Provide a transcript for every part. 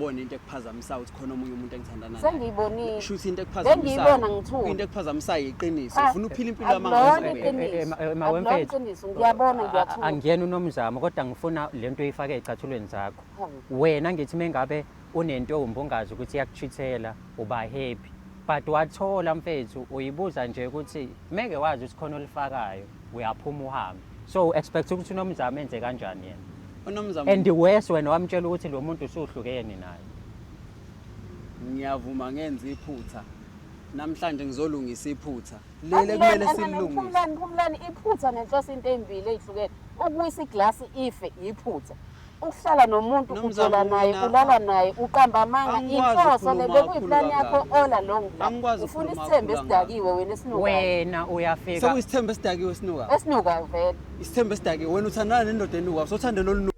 uyibona into ekuphazamisayo ukuthi khona omunye umuntu engithandana naye. Sengiyibonile. Kusho ukuthi into ekuphazamisayo. Bengiyibona ngithuka. Into ekuphazamisayo iqiniso. Ufuna uphila impilo yamangisi. Ngiyabona ngiyathuka. Angiyena uNomzamo kodwa ngifuna lento oyifake ezicathulweni zakho. Wena ngithi mengabe unentombi ongazi ukuthi iyakuchithela uba happy. But wathola mfethu uyibuza nje ukuthi meke wazi ukuthi khona olifakayo uyaphuma uhambe. So expect ukuthi uNomzamo enze kanjani yena? uNomzamo And worse wena wamtshela ukuthi lo muntu usuhlukene naye. Ngiyavuma ngenza iphutha. Namhlanje ngizolungisa iphutha. Lele kumele silungise. Phumlani iphutha nenhloso into ezimbili ezihlukene. Ukuyisa iglass ife iphutha. Ukuhlala nomuntu ujola naye ulala naye uqamba amanga inhloso lebekuyiplan yakho all along. Ufuna isithembe esidakiwe wena esinuka. Wena uyafika. Sekuyisithembe esidakiwe esinuka. Esinuka vele. Isithembe esidakiwe wena uthandana nendoda enuka sothanda lo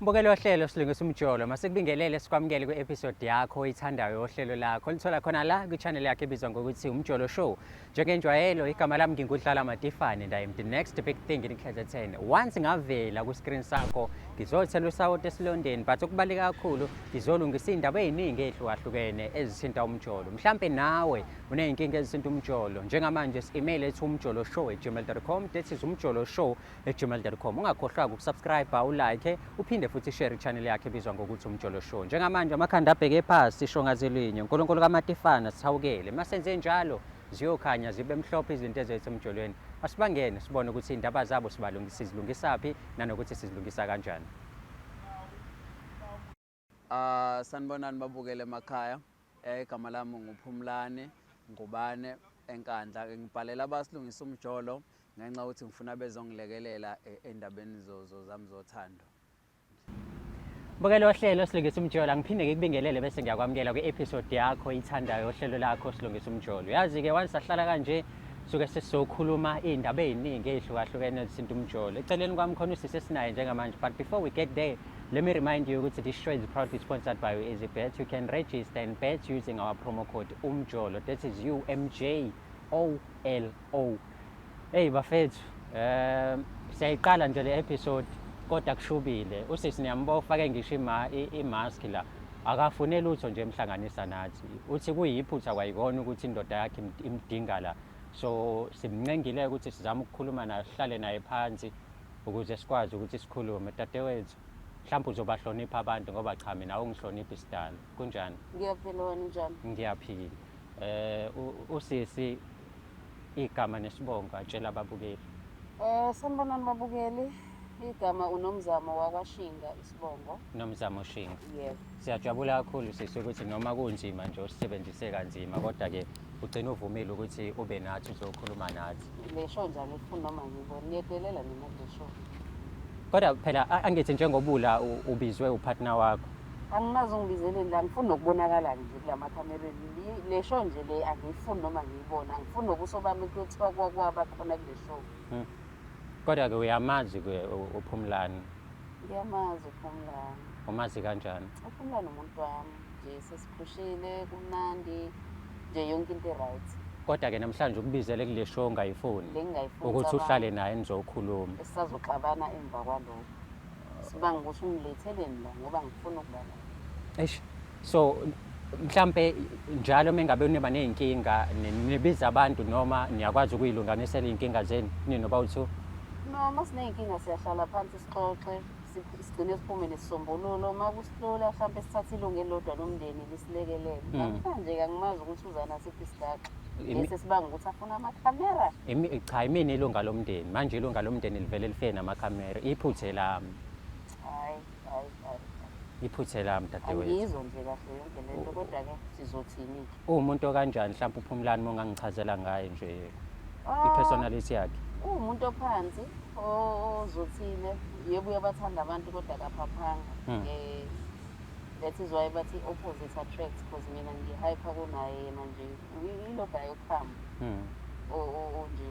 Mbukelo hlelo silungisa umjolo masekubingelele sikwamukele ku-episode yakho oyithandayo yohlelo lakho lithola khona la kwi-channel yakhe ebizwa ngokuthi Umjolo Show. Njengenjwayelo igama lami ngingudlala Matifane and I am the next big thing in KZN. Once ngavela ku-screen sakho ngizothela usawoti esilondeni but okubaleka kakhulu ngizolungisa indaba eziningi ezihlukahlukene ezithinta umjolo. Mhlambe nawe uneyinkinga ezithinta umjolo. Njengamanje si-email ethi umjoloshow@gmail.com. That is umjoloshow@gmail.com. Ungakhohlwa ukusubscribe, ulike, uphinde futhi share channel yakhe ebizwa ngokuthi Umjolo Show. Njengamanje amakhanda abheke phansi isho ngazelinye. uNkulunkulu kaMatifana sithawukele. Masenze njalo ziyokhanya zibe mhlophe izinto ezethu emjolweni. Asibangene sibone ukuthi indaba zabo sizilungisaphi nanokuthi sizilungisa kanjani. Sanibonani babukele emakhaya. Igama lami nguPhumlane Ngubane eNkandla. Ngibhalela abasilungisa umjolo ngenxa ukuthi ngifuna bezongilekelela endabeni zami zothando. Mbukelo hlelo silungisa umjolo ngiphinde ngikubingelele bese ngiyakwamukela kwi-episode yakho ithandayo yohlelo lakho silungisa umjolo. Yazi ke wangisahlala kanje suke sesizokhuluma indaba eziningi ezihlukahlukene ezithinta umjolo. Eceleni kwami khona usise sinaye njengamanje but before we get there let me remind you ukuthi this show is proudly sponsored by EasyBet. You can register and bet using our promo code UMJOLO. That is UMJOLO. Hey bafethu siyayiqala nje le episode kodwa kushubile usisi niyambo ufake ngisho imask la akafuneli utho nje emhlanganisa nathi uthi kuyiphutha kwayikona ukuthi indoda yakhe imdinga la so simncengile ukuthi sizama ukukhuluma naye sihlale naye phansi ukuze sikwazi ukuthi sikhulume dadewethu mhlawumbe uzobahlonipha abantu ngoba cha mina awungihloniphi isidala kunjani Ngiyaphila wena njani Ngiyaphila usisi igama nesibongo atshela ababukeli sanibonani babukeli igama uNomzamo wakwaShinga isibongo Nomzamo Shinga yebo siyajabula kakhulu sisi ukuthi noma kunzima nje usisebenzise kanzima kodwa ke ugcina uvumile ukuthi ube nathi uzokhuluma nathi lesho njalo ufuna noma ngibona niyedelela mina lesho kodwa phela angithi njengobula ubizwe upartner wakho anginazo ngibizeleni la ngifuna ukubonakala nje kulama kamereni lesho nje le angifuni noma ngiyibona angifuni ubuso bami kuthiwa kwaba khona kule show kodwa ke uyamazi ke uPhumlane ngiyamazi uPhumlane umazi kanjani uPhumlane umuntu wami nje sesiphushile kumnandi nje yonke into right kodwa ke namhlanje ukubizele kule show ngayifuni ukuthi uhlale naye nizokhuluma sisazoxabana emva kwalokho sibanga ukuthi ungiletheleni la ngoba ngifuna ukubala so mhlambe njalo mengabe uniba nezinkinga nibiza abantu noma niyakwazi ukuyilunganisela izinkinga zenu ninoba uthu noma sineyinkinga siyahlala phansi sixoxe sigcine siphume nesisombululo uma kusihlula mhlambe sithathe ilungu elilodwa lomndeni lisilekelele manje ke angimazi ukuthi uzana siphi isigaxa bese sibanga ukuthi afuna amakhamera cha imini ilunga lomndeni manje ilunga lomndeni livele lifike namakhamera iphuthe lami hayi iphuthe lami dadewethu ngizwe nje kahle yonke lento kodwa ke sizothini umuntu okanjani mhlawumbe uPhumlane mongangichazela ngaye nje ipersonality yakhe umuntu ophansi ozothile yebo uyabathanda abantu kodwa akaphaphanga that is why bathi opposite attracts because mina ngihyper kunaye yena nje ilo guy okhamba nje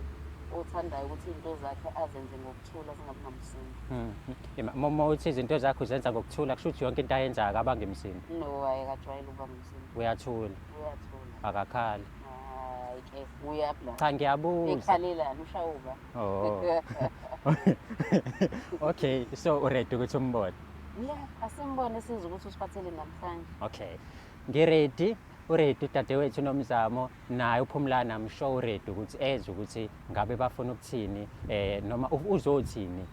othandayo ukuthi izinto zakhe azenze ngokuthula zingabi nomsindo. Uma uthi izinto zakho uzenza ngokuthula kusho ukuthi yonke into ayenzayo akabanga imisindo. No, ayekajwayele ukuba nomsindo. Uyathula, Uyathula. akakhali. Hayi ke, uyabla. Cha ngiyabuza. Ekhalelani ushawuba. Oh. Okay, so uready ukuthi umbone. Yeah, asimbone sizwe ukuthi usiphathele namhlanje. Okay. Ngiready, uready udadewethu Nomzamo naye uPhumlani I'm sure uready ukuthi eze ukuthi ngabe bafuna ukuthini noma uzothini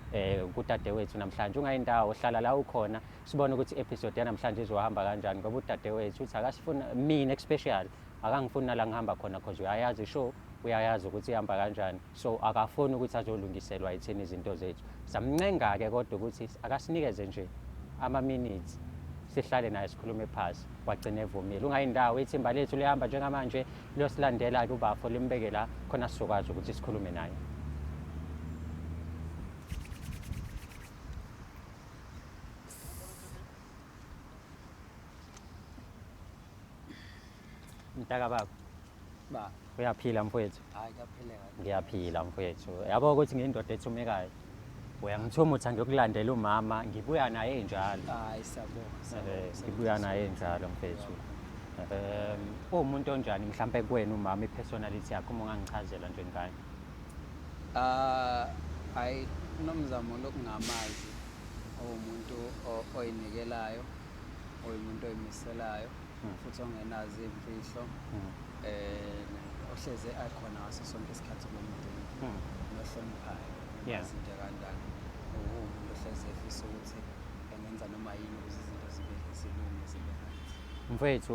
kudadewethu namhlanje ungayindawo hlala la ukhona sibone ukuthi episode yanamhlanje izohamba kanjani ngoba udadewethu uthi akasifuna mina especially akangifuni la ngihamba khona because uyayazi show uyayazi ukuthi ihamba kanjani so akafuni ukuthi azolungiselwa yithini izinto zethu samncenga ke kodwa ukuthi akasinikeze nje ama minutes sihlale naye sikhulume phasi wagcina evumile ungayindawo ithimba lethu lihamba njengamanje liyosilandela ke ubafo limbeke la khona sizokwazi ukuthi sikhulume naye. Mtaka baba Ba, uyaphila mfowethu? hayi kaphileka. Ngiyaphila mfowethu. Yabo ukuthi ngiyindoda ethumekayo. Uyangithuma uthi ngiyokulandela umama ngibuya naye njalo. Hayi siyabonga. Ngibuya naye njalo mfethu. Umuntu onjani mhlambe kuwena umama ipersonality yakho uma ungangichazela nje ngayo? Hayi Nomzamo lokungamazi umuntu oyinikelayo, umuntu oyimiselayo, futhi ongenazi imfihlo. Ohleze akhona ngaso sonke isikhathi komndeni. Nohloniphayo. Yeah. Izinto kanjani. Umuntu ohleze efisa ukuthi engenza noma yini ukuze izinto zilunge zibe right. Mfethu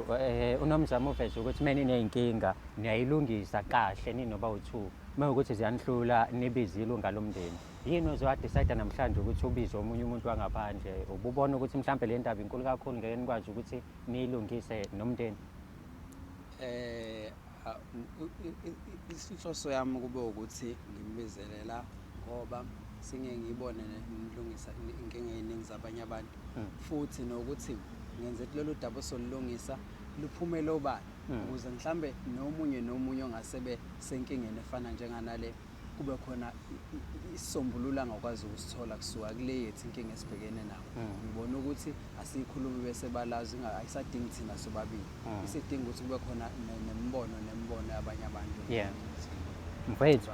uNomzamo ufethu ukuthi meni nenkinga niyayilungisa kahle ninoba u2 mawukuthi ziyanihlula nibize ilunga lomndeni yini ozowadecide namhlanje ukuthi ubize omunye umuntu wangaphandle ububona ukuthi mhlambe le ndaba inkulu kakhulu ngeke nikwazi ukuthi niyilungise nomndeni? Isihloso yami kube ukuthi ngimbizelela ngoba singeke ngibone nilungisa inkinga eziningi zabanye abantu futhi nokuthi ngenze lolu daba osolungisa luphumele obani ukuze mhlambe nomunye ongasebe senkingeni efana njenganale kube khona isisombulula ngakwazi ukusithola kusuka kule yethu inkinga esibhekene nayo. Ngibona ukuthi asiyikhulumi bese balazi ayisadingi thina sobabili. Isidinga ukuthi kube khona nembono yabanye abantu. Yeah. Mfethu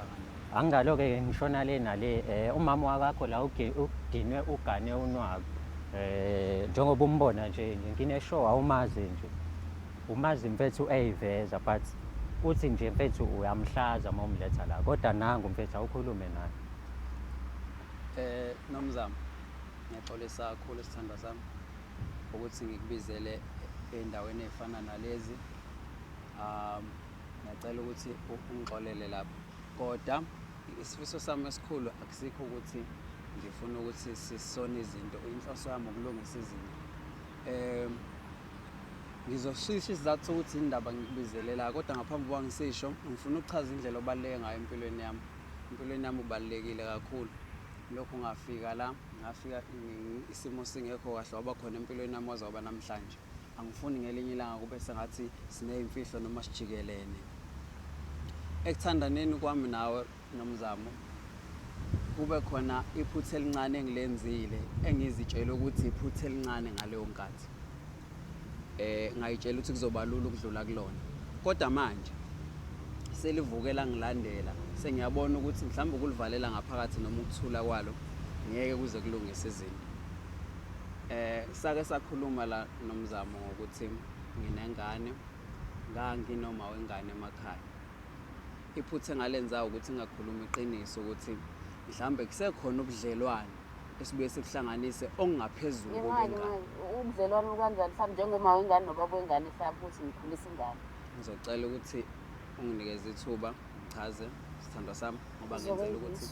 angaloke ngishona le nale umama wakho la ugcinwe ugane unwabo. Njengoba umbona nje ngine show awumazi nje. Umazi mfethu eyiveza but uthi nje mfethu uyamhlaza uma umletha la kodwa nangu mfethu awukhulume naye. Nomzamo ngiyaxolisa kakhulu isithanda sami ukuthi ngikubizele endaweni efana nalezi. Ngiyacela ukuthi ungixolele lapho kodwa isifiso sami esikhulu akusikho ukuthi ngifuna ukuthi sisone izinto. Inhloso yami ukulungisa izinto. Ngizoshisha isizathu sokuthi indaba ngikubizelela kodwa ngaphambi kokuba ngisisho ngifuna ukuchaza indlela obaluleke ngayo empilweni yami. Impilweni yami ubalulekile kakhulu. Lokho ngafika la ngafika isimo singekho kahle waba khona empilweni yami wazoba namhlanje. Angifuni ngelinye ilanga kube sengathi sineyimfihlo noma sijikelene. Ekuthandaneni kwami nawe Nomzamo kube khona iphutha elincane engilenzile engizitshela ukuthi iphutha elincane ngaleyo nkathi. Ngayitshela ukuthi kuzoba lula ukudlula kulona kodwa manje selivukela ngilandela sengiyabona ukuthi mhlawumbe ukulivalela ngaphakathi noma ukuthula kwalo ngeke kuze kulungise izinto. Sake sakhuluma la Nomzamo ngokuthi nginengane nganginoma wengane emakhaya. Iphutha engalenza ukuthi ngingakhuluma iqiniso ukuthi mhlawumbe kusekhona ubudlelwane esibuye sikuhlanganise ongaphezulu kobengane. Ubudlelwane kanjani mhlawumbe njengoma wengane nobaba wengane mhlawumbe ukuthi ngikhulisa ingane? Ngizocela ukuthi unginikeze ithuba ngichaze sithandwa sami ngoba ngenzela ukuthi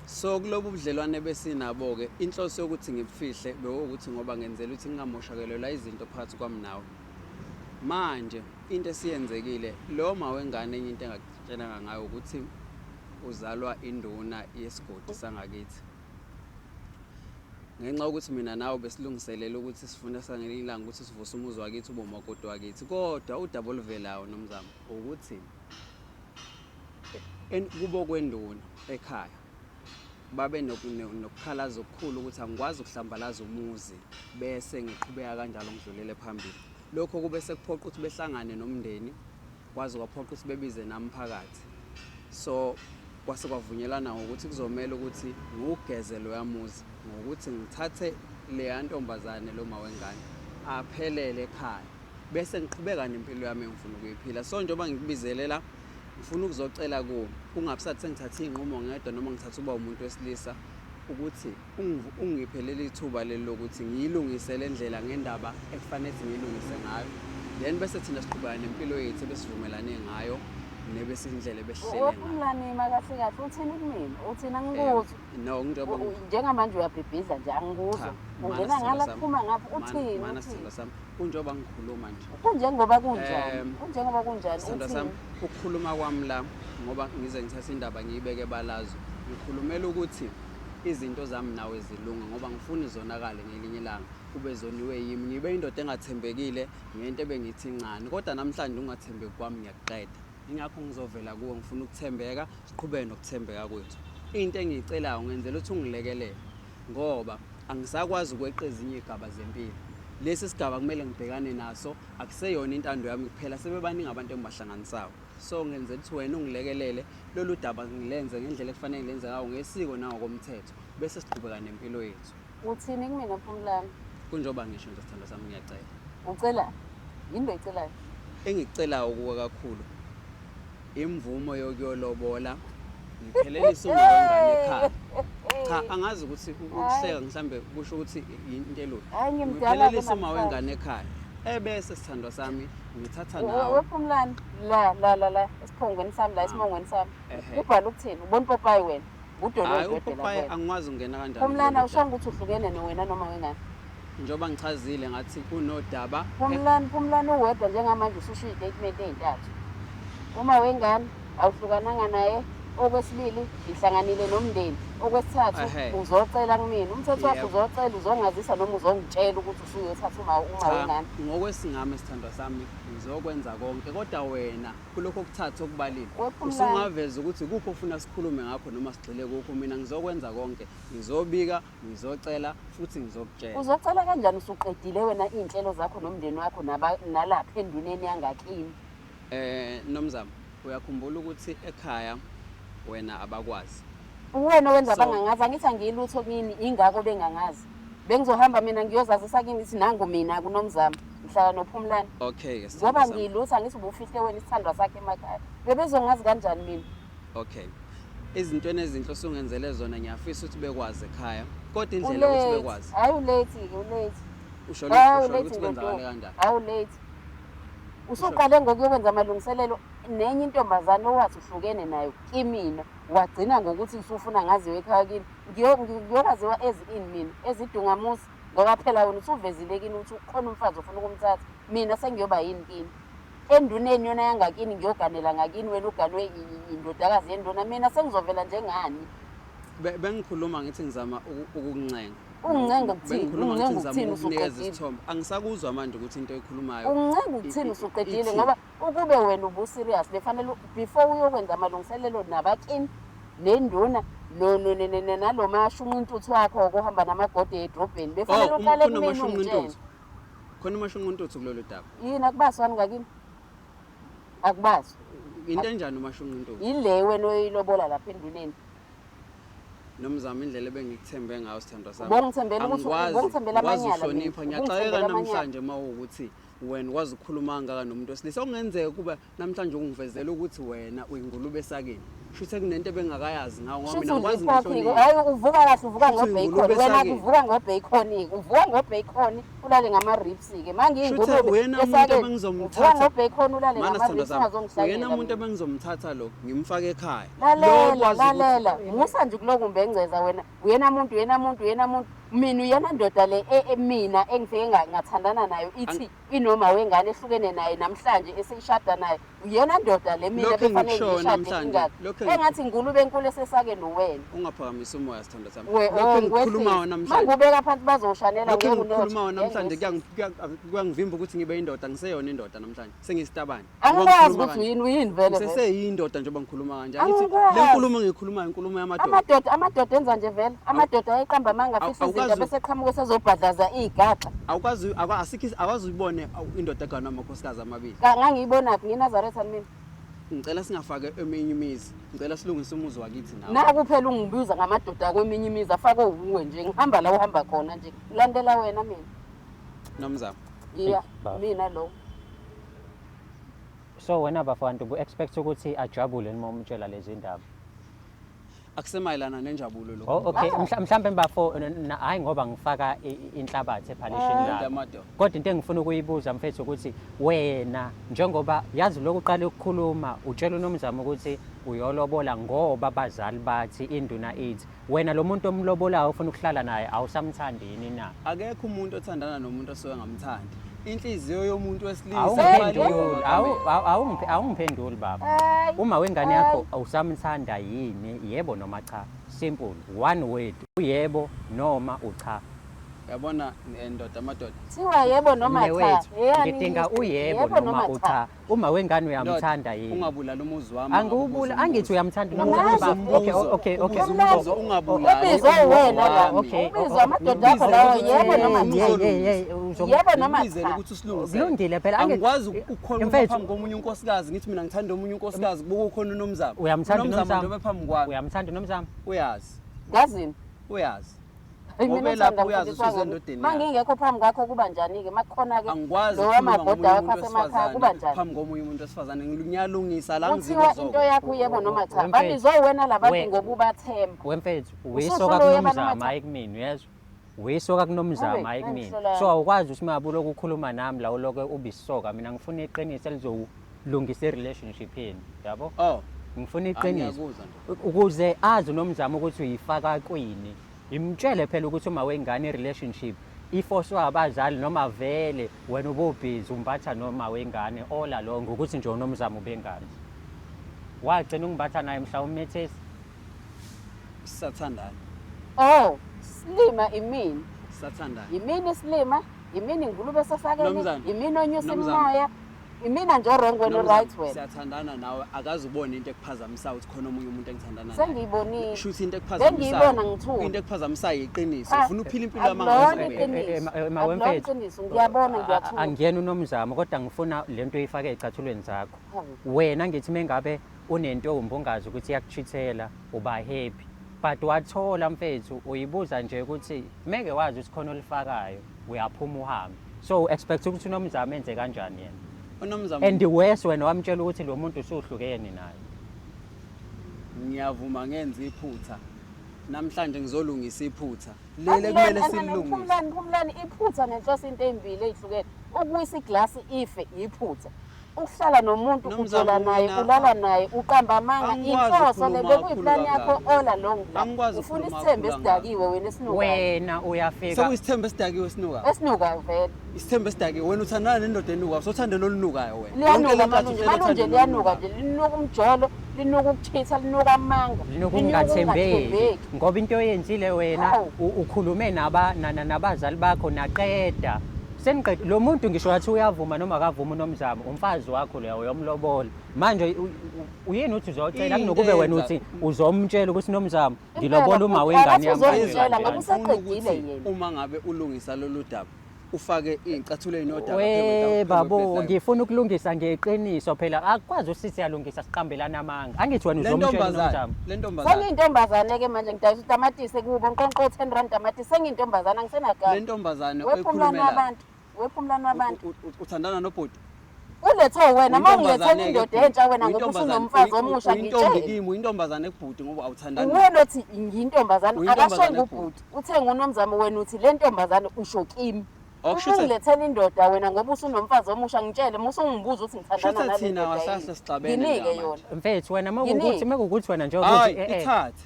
so kulobu budlelwane besinabo ke inhloso yokuthi ngibufihle bekuwukuthi ngoba ngenzela ukuthi ngingamoshakelelwa izinto phakathi kwami nawe. Manje into esiyenzekile lo ma wengane enye into engakutshela ngayo ukuthi uzalwa induna yesigodi sangakithi. Ngenxa ukuthi mina nawe besilungiselela ukuthi sifuna sangelilanga ukuthi sivuse umuzi wakithi ube umakoti wakithi kodwa udaba oluvelayo Nomzamo ukuthi kubo kwenduna ekhaya babe nokukhalaza okukhulu ukuthi angikwazi ukuhlambalaza umuzi bese ngiqhubeka kanjalo ngidlulele phambili. Lokho kube sekuphoqa ukuthi behlangane nomndeni kwazi kwaphoqa ukuthi bebize namphakathi. So kwase kwavunyelana ukuthi kuzomela ukuthi ngugeze lo yamuzi ngokuthi ngithathe le ntombazane lo mawengane aphelele ekhaya bese ngiqhubeka nempilo yami engifuna ukuyiphila. So njengoba ngikubizelela ngifuna ukuzocela kuwe kungabisathi sengithatha inqumo ngedwa noma ngithatha uba umuntu wesilisa ukuthi ungiphelele ithuba leli lokuthi ngiyilungise le ndlela ngendaba ekufanele ngiyilungise ngayo. Then bese thina siqhubeka nempilo yethu besivumelane ngayo nebese indlela behlele ngayo. Umlane makahle kahle uthini kumina? Uthina ngikuzwa. No njengoba njengamanje uyabhibhiza nje angikuzwa. Ungena ngala kuphuma ngapha uthini? Mana sithando sami kunjengoba ngikhuluma nje. Kunjengoba kunjani? Kunjengoba kunjani? Sithando sami ukukhuluma kwami la ngoba ngize ngithatha indaba ngiyibeke ebalazo. Ngikhulumela ukuthi izinto zami nawe zilunga ngoba ngifuna izonakala ngelinye ilanga kube zoniwe yimi ngibe indoda engathembekile ngento ebengithi incane kodwa namhlanje ungathembeki kwami ngiyakuqeda. Ingakho ngizovela kuwe ngifuna ukuthembeka siqhubeke nokuthembeka kwethu. Into engiyicelayo ngenzela ukuthi ungilekelele ngoba angisakwazi ukweqa ezinye igaba zempilo. Lesi sigaba kumele ngibhekane naso akuseyona intando yami kuphela sebebaningi abantu engibahlanganisayo. So ngenzela ukuthi wena ungilekelele lolu daba ngilenze ngendlela efanele ngilenze ngawo ngesiko nangokomthetho bese siqhubeka nempilo yethu. Uthini kumina Phumlani? Kunjoba ngisho nje sithando sami ngiyacela. Ucela? Yini oyicelayo? Engicelayo kuwe kakhulu imvumo yokuyolobola ngiphelelisa umngane ekhaya. Cha angazi ukuthi ukuhleka mhlambe kusho ukuthi into elulu. Ngiphelelisa uma wengane ekhaya. Ebese sithandwa sami ngithatha nawe. Phumlani la esiphongweni sami la esimongweni sami. Ubhala ukuthini? Ubona Popayi wena? Hayi uPopayi angikwazi ukungena kanjani. Phumlani awushanga ukuthi uhlukene nowena noma wengane. Njoba ngichazile ngathi kunodaba. Phumlani uwedwa njengamanje usushiya istatement ezintathu. Uma wengane awuhlukananga naye. Okwesibili ihlanganile nomndeni. Okwesithathu uzocela kumina. Umthetho wakho uzocela uzongazisa noma uzongitshela ukuthi usuyothatha uma wengane. Ngokwesingame sithandwa sami ngizokwenza konke kodwa wena kulokho okuthatha okubalile usungaveza ukuthi kupho ufuna sikhulume ngakho noma sigxile kukho. Mina ngizokwenza konke ngizobika ngizocela futhi ngizokutshela. Uzocela kanjani usuqedile wena inhlelo zakho nomndeni wakho nalapha enduneni yangakini? Nomzamo uyakhumbula ukuthi ekhaya wena abakwazi. Wena wenza abangangazi angithi angiyilutho kini ingako bengangazi. Bengizohamba mina ngiyozazisa kini ukuthi nangu mina kuNomzamo ngihlala noPhumlani. Okay ke ngoba ngiyilutha ngithi ubufihle wena isithandwa sakhe emakhaya. Bebezongazi kanjani mina? Okay. Izintweni ezinhle osungenzele zona ngiyafisa ukuthi bekwazi ekhaya. Kodwa indlela ukuthi bekwazi. Hayi ulate ke ulate. Usho ukuthi kwenzakale kanjani? Hayi ulate. Usuqale ngokuyokwenza amalungiselelo nenye intombazane owathi uhlukene nayo kimina wagcina ngokuthi usufuna ngaziwe ekhaya kini ngiyokaziwa ezini mina ezidungamusi ngoba phela wena usuvezile kini ukuthi ukhona umfazi ofuna ukumthatha mina sengiyoba yini kini enduneni yona yangakini ngiyoganela ngakini wena uganwe indodakazi yenduna mina sengizovela njengani bengikhuluma ngithi ngizama ukukuncenga. Ungincenga ukuthini usuqedile? Angisakuzwa manje ukuthi into ekhulumayo. Ungincenga ukuthini usuqedile ngoba ukube wena ubu serious befanele before uyokwenza amalungiselelo nabakini nenduna nalo mashunqa intuthu wakho okuhamba namagode edrobheni befanele uqale kumina ungitshela. Khona umashunqa intuthu kulolu daba. Yini akubaswani ngakini? Akubazi. Into enjani umashunqa intuthu? Yile wena oyilobola lapha enduneni. Nomzamo indlela ebengikuthembe ngayo sithandwa sami. Bongithembela amanyala. Uhlonipha ngiyaxakeka namhlanje mawukuthi wena wazi ukukhuluma kangaka nomuntu wesilisa okungenzeka kuba namhlanje ungivezela ukuthi wena uyingulube esakeni. Shuthe kunento ebengakayazi ngawo ngoba mina ngikwazi ukuhlonipha. Hayi uvuka kahle uvuka ngobacon wena kuvuka ngobacon uvuka ngobacon ulale ngama ribs ke manje ingulube esakeni. Uvuka ngobacon ulale ngama ribs ngazongihlala. Wena umuntu ebengizomthatha lo ngimfake ekhaya. Lalela musa nje kuloku mbengceza wena uyena muntu mina uyena ndoda le mina engifike ngathandana nayo ithi inoma wengane ehlukene naye namhlanje eseyishada naye uyona ndoda le mina Lokhu befanele ngikushoyo ngishade namhlanje, ingane lokhu engathi ngulube enkulu esesake nowena ungaphakamisa umoya Sithando sami. lokhu Lokhu ngikhulumayo namhlanje. mangubeka phansi bazoshanela Lokhu ngeke ngikhulumayo namhlanje kuyangivimba ukuthi ngibe indoda ngiseyona indoda namhlanje. Sengistabane. angikwazi ukuthi uyini vele vele. Seseyindoda njengoba ngikhuluma kanje. Angikwazi. Le nkulumo engiyikhulumayo inkulumo yamadoda. Amadoda enza nje vele amadoda ayiqamba amanga afihla izinto Awukwazi- bese qhamuke sezobhadlaza igaxa Awukwazi awazi uyibone indoda egana amakhosikazi amabili. ngangiyibonaphi nginazaretha mina Ngicela singafake eminye imizi. Ngicela silungise umuzi wakithi nawe. naku phela ungibiza ngamadoda kweminye imizi afake uwe nje ngihamba la uhamba khona nje landela wena mina Nomzamo. iya baba. mina lo So wena bafana ubu-expect ukuthi ajabule noma umtshela lezi ndaba? Akusemayelana nenjabulo lokho. Oh, okay, mhlambe mbafo hayi ngoba ngifaka inhlabathi ephalishin la. Amadoda. Kodwa into engifuna ukuyibuza mfethu ukuthi wena njengoba yazi lokuqala ukukhuluma utshela uNomzamo ukuthi uyolobola ngoba abazali bathi induna ithi wena lo muntu omlobolayo ufuna ukuhlala naye awusamthandi yini na? Akekho umuntu othandana nomuntu osuke ngamthandi. Inhliziyo yomuntu wesilisa Awungiphenduli, awungiphenduli baba. Hayi. Uma wengane yakho awusamthanda yini? Yebo noma cha? Simple, one word. Uyebo noma ucha. Yabona ndoda amadoda. thiwa yebo noma cha Mnewethu, Yani ngidinga ngithi, uyebo yebo noma ucha. Uma wengane uyamthanda yini? Ungabulala umuzi wami. Angubula, angithi uyamthanda Unazo Nomzamo. Okay. Umbuzo ungabulali. ubizwe wena la Okay. ubizwe amadoda akho lawo yebo noma cha yebo noma Ngizele cha ukuthi usilungise. Kulungile phela Angikwazi ukukhona Mfethu. phambi komunye unkosikazi ngithi mina ngithanda omunye unkosikazi buku ukhona uNomzamo. Uyamthanda uNomzamo? ndobe phambi kwami. Uyamthanda Nomzamo? Uyazi. ngazini Uyazi. Hayi, mina Ngoba lapho ngithanda uyazi ukufundiswa usuzendodeni uma yakho. ngingekho phambi kwakho kuba njani-ke makukhona-ke Angikwazi lo ukukhuluma wamadoda ngomunye wakho umuntu asemakhaya kuba wesifazane njani phambi komunye umuntu wesifazane ngiyalungisa la kuthiwa into yakho yebo noma cha babizwe wena labantu ngokubathemba Wemfethu, Ususho uyisoka lo yeba kuNomzamo noma cha? hayi kumina, uyezwa? Uyisoka kuNomzamo Awe, hayi kumina. ngihlolayo. So awukwazi ukuthi mabulo ukukhuluma nami la uloke ubisisoka. Mina ngifuna iqiniso elizolungisa i-relationship yenu, yabo? Oh, Ngifuna iqiniso angiyakuzwa nje. ukuze azi uNomzamo ukuthi uyifaka kwini. Imtshele phela ukuthi uma wengane i-relationship ifoswa abazali noma vele wena ububhizi umbatha noma wengane all along ukuthi nje uNomzamo ubengane. Wagcina ungibatha naye mhlawumbe umethesi. Sisathandana. oh silima imini Sisathandana. imini silima imini ngulube sesakeni Nomzana. imini onyusa Nomzana. imimoya imina nje wrong wena right wena Siyathandana nawe akaze ubone into ekuphazamisayo ukuthi khona omunye umuntu engithandana naye. sengiyibonile Shuthi into Sengiyibona ekuphazamisayo. ngithuka. Into ekuphazamisayo iqiniso. Ah, Ufuna uphila impilo akulona yamanga. iqiniso. Mawemfethu. Akulona iqiniso, ngiyabona ngiyathuka Angiyena uNomzamo kodwa ngifuna lento uyifake ezicathulweni zakho. Hawu. Wena ngithi mengabe unentombi ongazi ukuthi iyakuchithela uba happy. But wathola mfethu uyibuza nje ukuthi meke wazi ukuthi khona olifakayo uyaphuma uhambe. So expect ukuthi uNomzamo enze kanjani yena. uNomzamo And worse wena wamtshela ukuthi lo muntu usuhlukene naye. ngiyavuma ngenza iphutha. Namhlanje ngizolungisa iphutha. Lele kumele silungise. Phumlani iphutha nenhloso into ezimbili ezihlukene ukuyisa iglasi ife iphutha ukuhlala nomuntu Nomzamo, ujola naye mina- ulala naye uqamba amanga Angikwazi inhloso le ukukhuluma bekuyiplani kakhulu yakho kangaka. all along la Angikwazi ufuna ukukhuluma isithembe kakhulu esidakiwe wena esinukayo Wena uyafika Sekuyisithembe esidakiwe sinuka. esinukayo vele Isithembe esidakiwe wena uthandana nendoda enuka. Sothanda lolunukayo wena. liyanuka Yonke le malunje nkathi malunje uthanda liyanuka nolunukayo. nje linuka umjolo linuka ukuchitha linuka amanga nokungathembeki ngoba into oyenzile wena Hawu. ukhulume nabazali bakho naqeda seniqeda lo muntu ngisho wathi uyavuma noma akavuma uNomzamo umfazi wakho leyo uyomlobola manje uyini uthi uzocela kunokube wena uthi uzomtshela ukuthi Nomzamo ngilobola uma wengane yami Uzongitshela ngoba Ngifuna usaqedile ukuthi yena. uma ngabe ulungisa lolu daba ufake iy'ncathulo ey'nodaba we babo ngifuna ukulungisa ngeqiniso phela akwazi ukuthi siyalungisa siqambelana amanga angithi wena le uzomtshela ntombazane uNomzamo le ntombazane sengiyintombazane-ke manje ngidayisa utamatisi kubo nqonqo 10 rand tamatisi sengiyintombazane le angisenagama ntombazane wephumlani oyikhulumela wabantu wephumlani wabantu uthandana nobhuti ulethe wena uma ungilethela indoda entsha wena ngoba usunomfazi omusha uyintombi ngitshele kimi uyintombazane ekubhuti ngoba awuthandani wena othi ngiyintombazane Uyintombazane akasho ngubhuti uthe nguNomzamo wena uthi le ntombazane usho kimi Okusho ukuthi ungilethela indoda wena ngoba usunomfazi omusha ngitshele musungibuza ukuthi ngithandana Shutha thina nale wasahle sixabene nginike ngamanje. yona Mfethu wena Yini? mekukuthi wena nje Hayi ukuthi ithathe.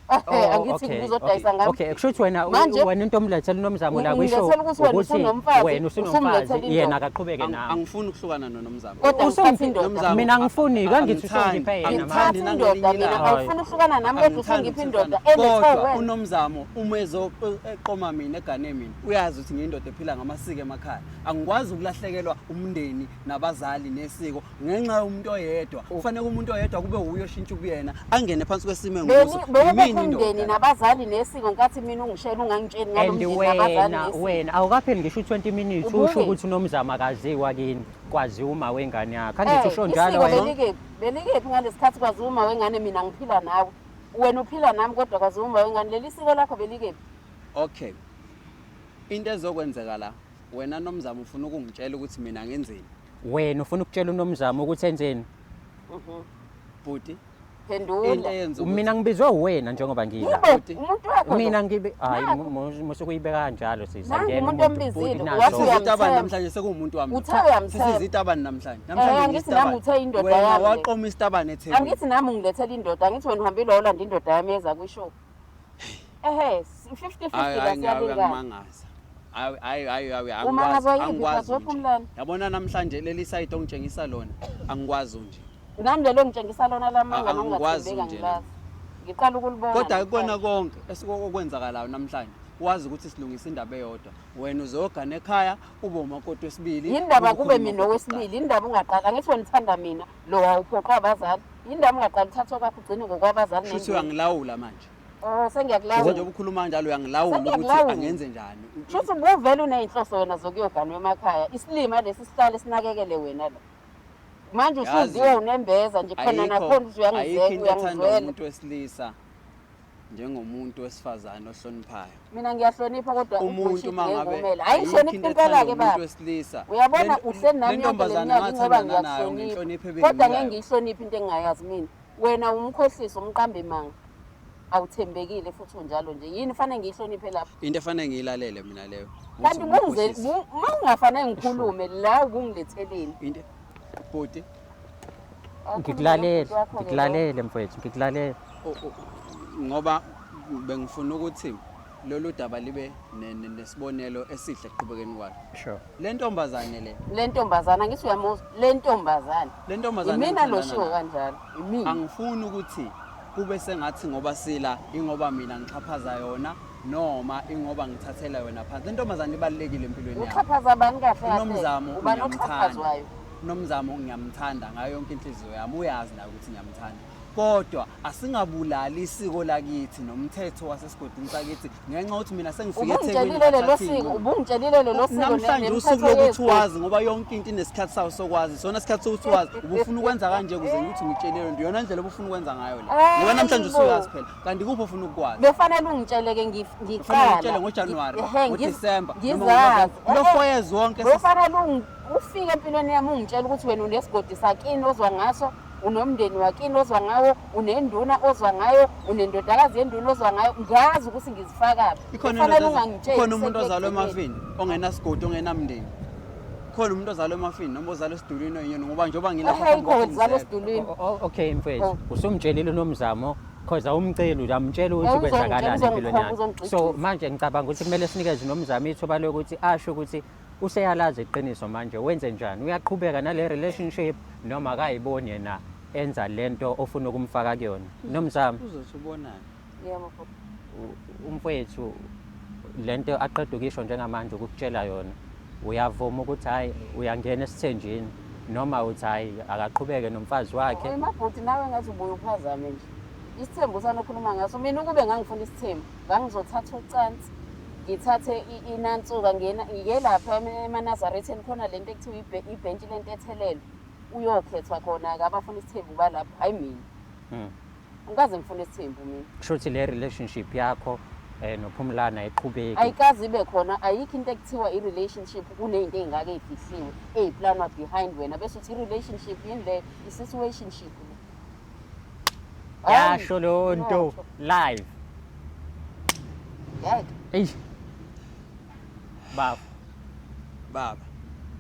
angithi ngizodayisa ngami Okay, kusho ukuthi wena Manje- wena into omlethela unomzamo la kwisho Ngilethela ukuthi wena usunomfazi, wena usumlethela usunomfazi indoda. yena akaqhubeke nawe. Angifuni ukuhlukana nonomzamo. kodwa Usung- ngithatha indoda Nomzamo. Mina angifuni kangithi Angithandi. usongiphe yena Angithandi. manje. ngithatha indoda mina nangelinye awufuni ukuhlukana nami kodwa usungipha indoda enetho kodwa wena unomzamo uma eqoma mina egane mina uyazi ukuthi ngiyindoda ephila ngamasiko emakhaya angikwazi ukulahlekelwa umndeni nabazali nesiko ngenxa yomuntu oyedwa kufanele umuntu oyedwa kube uyo shintsha kuyena angene phansi kwesimo enguso bewubekho umndeni nabazali nesiko nkathi mina ungishela ungangitsheli ngalo And mndeni nabazali wena nesiko wena awukapheli ngisho 20 minutes Ubuke. usho ukuthi unomzamo akaziwa kini kwazi uma wengane yakho angithi usho njalo isiko wena belikephi ngalesi kwazi uma wengane mina ngiphila nawe wena uphila nami kodwa kwazi uma wengane leli siko lakho belikephi okay into ezokwenzeka la wena nomzamo ufuna ukungitshela ukuthi mina ngenzeni wena ufuna ukutshela unomzamo ukuthi enzeni bhuti phendula into eyenza mina ngibizwe wena njengoba ngila Yibo, umuntu wakho mina ngibe hayi Nakhu. musukuyibeka kanjalo sisi Nangu angena umuntu ombizile, futhi wathi nazo. uyam- izitabani uyamthemba. namhlanje sekuwumuntu wami Uthe uyamthemba. sesizitabani namhlanje angithi nami uthe indoda wena yami le. waqoma isitabani eThekwini angithi nami ungilethela indoda angithi wena uhambile wayolanda indoda yami eza kwisho 50-50 la siyalingana angimangaza hayi Umangaza yiphi? angikwazi Phakathi nje. womlando. Yabona namhlanje leli site ongitshengisa lona angikwazi nje nami lelo ngitshengisa lona lamanga Angikwazi nongathembeka nje ngilazi ngiqala ukulibona kodwa namhlanje. kukona konke esikokwenzakalayo namhlanje wazi ukuthi silungisa indaba eyodwa wena uzogana ekhaya ube umakoti wesibili yindaba kube ukhuluma mina umakoti owesibili yindaba ungaqala angithi wena uthanda mina lo wawuphoqa abazali yindaba ungaqala uthatha kwakho ugcine ngokwabazali kusho ukuthi nendima. uyangilawula manje Sengiyakulawula njengoba ukhuluma kanjalo uyangilawula ukuthi Sengiyakilawula. angenze njani Shuthi ubuvela uneyinhloso wena zokuyoganwa emakhaya isilima lesi sihlale sinakekele wena la manje Yazi, usuziwe unembeza nje khona nakhona ukuthi ayikho into ethandwa uyangizwela umuntu wesilisa njengomuntu wesifazane ohloniphayo mina ngiyahlonipha kodwa umuntu mangabe hayi ngihlonipha impela ke baba wesilisa uyabona uhleli nami yonke le lentombazane minyaka ngoba ngathandana nayo ngiyakuhlonipha ngenhlonipho kodwa ngeke ebenginayo ngiyihloniphe into engingayazi mina wena umkhohlisi umqambe manga awuthembekile futhi unjalo nje yini fanele ngiyihloniphe lapho into efanele ngiyilalele mina leyo kanti Ukuthi kungize umkhohlisi. mangafanele ngikhulume la ubungiletheleni into bhuti ngikulalele mfethu ngikulalele ngoba bengifuna ukuthi lolu daba libe nesibonelo esihle ekuqhubekeni kwalo sure le ntombazane le ntombazana ngithi uyamuzwa le ntombazana le ntombazane imina engithandana loshiwo nayo. kanjalo imina angifuni ukuthi kube sengathi ngoba sila ingoba mina ngichaphaza yona noma ingoba ngithathela yona phansi le ntombazane ibalulekile empilweni yami uxhaphaza abantu kahle kahle unomzamo uba ngiyamthanda noxhaphazwayo unomzamo ngiyamthanda ngayo yonke inhliziyo yami uyazi nayo ukuthi ngiyamthanda kodwa asingabulali isiko lakithi nomthetho wasesigodini sakithi ngenxa ukuthi mina sengifike ubungitshelile lelo siko ubungitshelile lelo siko namhlanje usuku lokuthi wazi ngoba yonke into inesikhathi sawo sokwazi sona isikhathi sokuthi wazi ubufuna ukwenza kanje ukuze ngithi ngitshelele nto yona ndlela obufuna ukwenza ngayo le ngoba namhlanje usuyazi phela kanti kuphi ufuna ukukwazi befanele ungitsheleke kufanele ngitshele ngiqala ngoJanuary Ehe, ngoDisemba ngizazi lo 4 years wonke befanele ufike empilweni yami ungitshela ukuthi wena unesigodi sakini ozwa ngaso unomndeni wakini ozwa ngawo unenduna ozwa ngayo unendodakazi yenduna ozwa ngayo ngazi ukuthi ngizifakaphi ikhona umuntu ozalwe emafini ongenasigodi ongenamndeni khona umuntu ozalwe emafini noma ozalwe esidulini oyini ngoba njengoba ngilapha ehe ikho zalo sidulini okay mfethu usumtshelile unomzamo cause awumceli uyamtshela ukuthi Uzongitshela, kwenzakalani empilweni yakhe uzongigxilisa. so manje ngicabanga ukuthi kumele sinikeze unomzamo ithuba lokuthi asho ukuthi useyalazi iqiniso manje wenze njani uyaqhubeka nale relationship noma akayiboni yena enza lento ofuna ukumfaka kuyona nomzamo uzothi ubonani yebo umfethu lento aqeda ukisho njengamanje ukukutshela yona uyavuma ukuthi hayi uyangena esithenjini noma uthi hayi akaqhubeke nomfazi wakhe emabhuti nawe ngathi ubuye uphazame nje isithembu sanokhuluma ngaso mina ukube ngangifuna isithembu ngangizothatha ucansi ngithathe inansuka ngiye lapha emanazaretheni khona lento ekuthiwa ibhentshi lento ethelelwe uyokhethwa khona-ke abafuna isithembu balapho hayi mina ngikaze ngifuna isithembu mina kusho ukuthi le relationship yakho nophumlana eqhubeki ayikaze ibe khona ayikho into ekuthiwa i-relationship kuney'nto ey'ngake ey'fihliwe ey'planwa behind wena bese uthi i-relationship yini le i-situationship le yasho lo nto live yeke eyi baba baba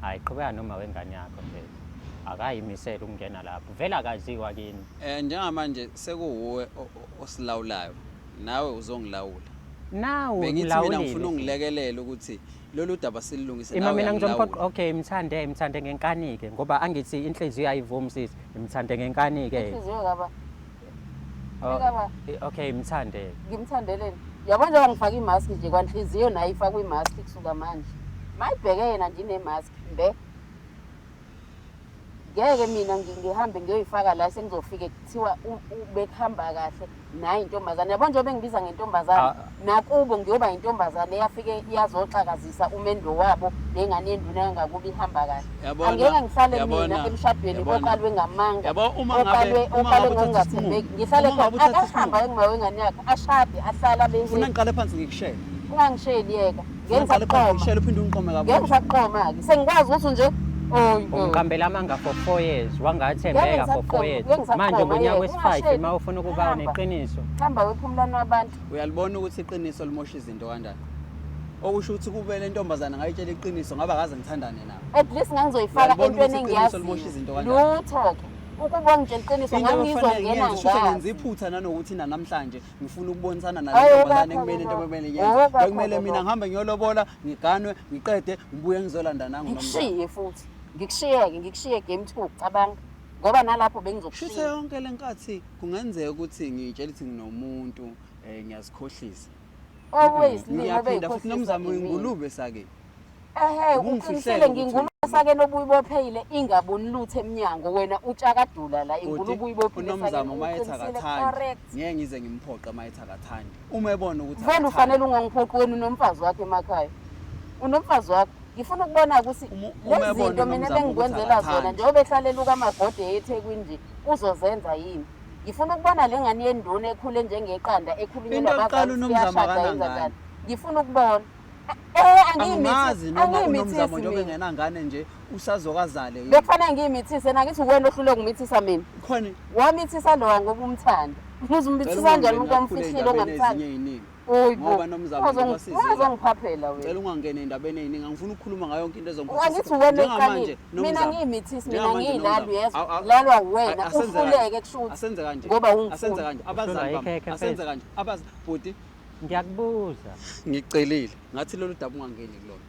Hayi qhubeka noma wengane yakho nje. Akayimisela ukungena lapho. Vela akaziwa kini. Njengamanje sekuwuwe osilawulayo nawe uzongilawula Nawu bengithi mina ngifuna ngilawulile. ungilekelela ukuthi lolu daba silungise Ima mina ngizomqoqa ngizomqoqa okay imthande ngenkani ke ngoba angithi inhliziyo ayivumi sisi imthande ngenkani ke. Inhliziyo kaba. Oh, Kaba. Okay imthande. Ngimthandeleni. Yabo njengoba ngifaka imask nje kwanhliziyo nayo ifakwe imask kusuka manje. Mayibheke yena nje nemask mbe. Ngeke mina ngihambe ngiyoyifaka la sengizofike kuthiwa ubekuhamba kahle nayi intombazane. Yabo njengoba bengibiza ngentombazane nakubo ngiyoba intombazane eyafike iyazoxakazisa umendo wabo nengane yenduna yangakuba ihamba kahle. Angeke ngihlale mina emshadweni oqalwe ngamanga. Yabo uma Oqalwe ngokungathembeki. Ngihlale khona akahamba engima wengane yakhe ashade ahlala behe. ufuna ngiqale phansi ngikushele Ungangisheli yeka. ngiqale phansi ngikushele uphinde ungiqome Ngeke kabona ngisaqoma ke. Sengikwazi ukuthi nje Ungihambela amanga for 4 years wangathembeka for 4 years manje ngonyaka wesi5 uma ufuna ukuba neqiniso hamba wephumlana wabantu. uyalibona ukuthi iqiniso limosha izinto kanjani okusho ukuthi kube le ntombazana ngayitshela iqiniso ngaba akaze ngithandane nawe At least ngangizoyifaka entweni engiyaziyo. Lutho ke. Ukuba ngitshela iqiniso ngangizongena ngenza iphutha nanokuthi namhlanje ngifuna ukubonisana nalentombazane kumele into ebemele yenze bekumele mina ngihambe ngiyolobola ngiganwe ngiqede ngibuye ngizolanda nangu ngishiye futhi ngikushiye game 2 cabanga ngoba nalapho bengizokushiya. Shithe yonke lenkathi kungenzeka ukuthi ngitshela ukuthi nginomuntu ngiyazikhohlisa Always ngiyaphinda futhi nomzamo ingulube sake uqinisele ngingulube sake nobuyibopheyile ingaboni lutho eminyango wena utshakadula la ingulube uyibophile unomzamo mayethakathandi ngeke ngize ngimphoqa mayethakathandi uma ebona ukuthi vele ufanele ungangiphoqi wena unomfazi wakhe emakhaya unomfazi wakhe ngifuna ukubona ukuthi lezi zinto mina bengikwenzela zona njengoba ehlalela ukaMagode eThekwini nje uzozenza yini. Ngifuna ukubona lengane yenduna ekhule njengeqanda ekhulunyelwa abazali yashada yenza njani. Ngifuna ukubona angimithi noma unomzamo njengoba engenangane nje usazokazale yini bekufanele ngiyimithise nakithi uwena ohlule ngimithisa mina khona wamithisa lo ngoba umthanda uzombithisa kanjani umuntu omfihlile ongamthandi ngoba nomzamo uzongiphaphela wena cela ungangene endabeni eziningi ngifuna ukukhuluma ngayo yonke into ezomphathisa angithi uwena eqalile mina ngiyimithisi mina ngiyilalo yezwa lalwa wena uhluleke kushuthi asenze kanje ngoba ungifuna asenze kanje abazali bami asenze kanje abazi bhuti ngiyakubuza ngicelile ngathi lolu daba ungangeni kulona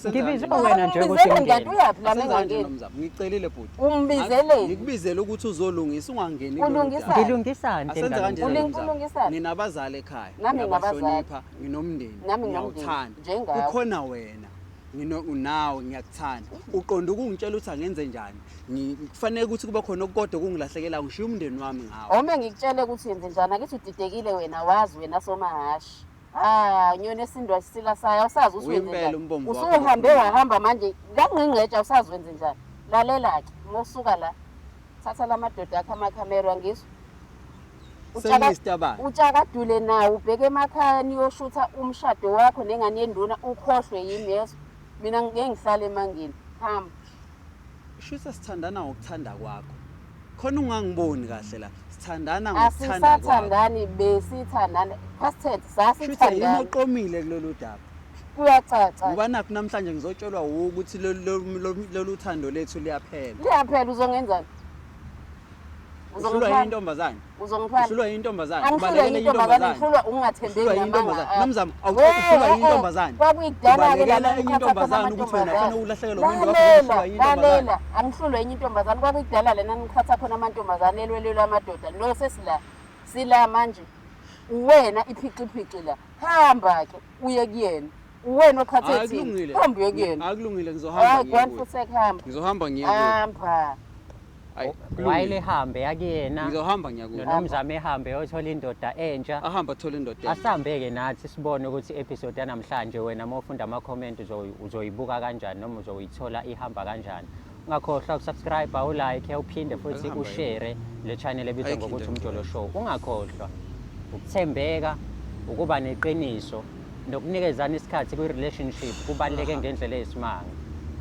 ngibize wena nje ukuthi ngingene uyapi la ngingene ngicelile bhuti umbizeleni ngikubizela ukuthi uzolungisa ungangeni ngilungisani asenze kanje ulungisani ninabazali ekhaya nami ngabazali nginomndeni ngiyawuthanda kukhona wena nawe ngiyakuthanda uqonda ukungitshela ukuthi angenze njani kufanele ukuthi kuba khona okukodwa kungilahlekela ngishiya umndeni wami ngawo uma ngikutshele ukuthi yenze njani akithi udidekile wena wazi wena somahashi nyoni esindwa sisila sayo usazi usuwenzela usuhambe wahamba manje ngangingqengqetsha usazi wenze njani lalela ke mosuka la thatha lamadoda akho amakhamera ngisho utshakadule nawe ubheke emakhaya niyoshutha umshado wakho nengane yenduna ukhohlwe yimi yeso mina ngeke ngihlale emangeni hamba shutha sithandana ngokuthanda kwakho khona ungangiboni kahle la sithandana ngokuthanda kwakho asisathandani besithandana past tense sasithandana shutha imoqomile kulolu daba kuyacaca ngoba nakho namhlanje ngizotshelwa ukuthi lolu thando lethu liyaphela uzongenzani uhlulwa intombazane uzongiphala uhlulwa intombazane ubalekele intombazane uhlulwa ungathembeki namanga nomzamo awuhlulwa intombazane kwakuyidala ke la intombazane ukuthi wena kufanele ulahlekelwe umuntu wakho intombazane angihlulwa enye intombazane kwakuyidala lena ngikhatha khona amantombazane elwelwe amadoda lo sesila sila manje uwena iphiqiphiqi la hamba ke uye kuyena uwena okhathe thini hamba uye kuyena akulungile ngizohamba ngizohamba ngiyehamba wayile hambe yakuyena ngizohamba ngiyakuyo nomzamo ehambe yothola indoda entsha ahamba thola indoda asambeke nathi sibone ukuthi episode yanamhlanje wena mawufunda ama comment uzoyibuka kanjani noma uzoyithola ihamba kanjani ungakhohlwa ukusubscribe ulike uphinde futhi ushare le channel ebizwa ngokuthi Umjolo Show ungakhohlwa ukuthembeka ukuba neqiniso nokunikezana isikhathi kwi relationship kubaleke ngendlela eyisimanga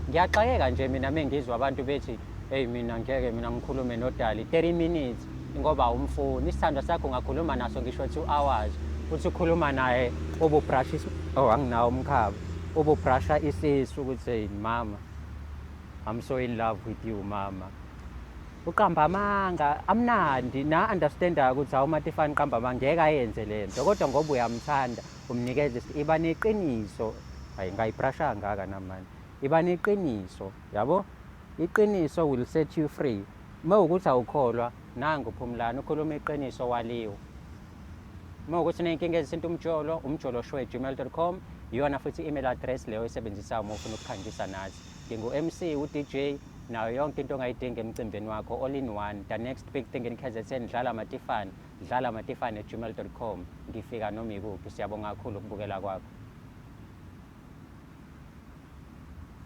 ngiyaxakeka nje mina mengizwa abantu bethi hey mina ngeke mina ngikhulume nodali 30 minutes ngoba umfuni isithando sakho ngakhuluma naso ngisho 2 hours uthi ukhuluma naye obubrush anginawo umkhaba ububrusha isisu ukuthi hey mama, I'm so in love with you mama. Uqamba amanga amnandi na understanda ukuthi awumatifani qamba amanga ngeke ayenze lento kodwa ngoba uyamthanda umnikeze iba neqiniso. Hayi ngayibrusha ngaka namanje. Iba neqiniso, yabo? Iqiniso will set you free. Mawukuthi awukholwa nangu Phumlani ukhuluma iqiniso waliwo. Mawukuthi nenkinga ezisinto umjolo@gmail.com iyona futhi email address leyo oyisebenzisayo uma ufuna ukukhangisa nathi. Ngingu-MC uDJ nayo yonke into ongayidinga emcimbini wakho all in one. The next big thing in KZN dlala matifani @gmail.com. Ngifika noma ikuphi. Siyabonga kakhulu ukubukela kwakho.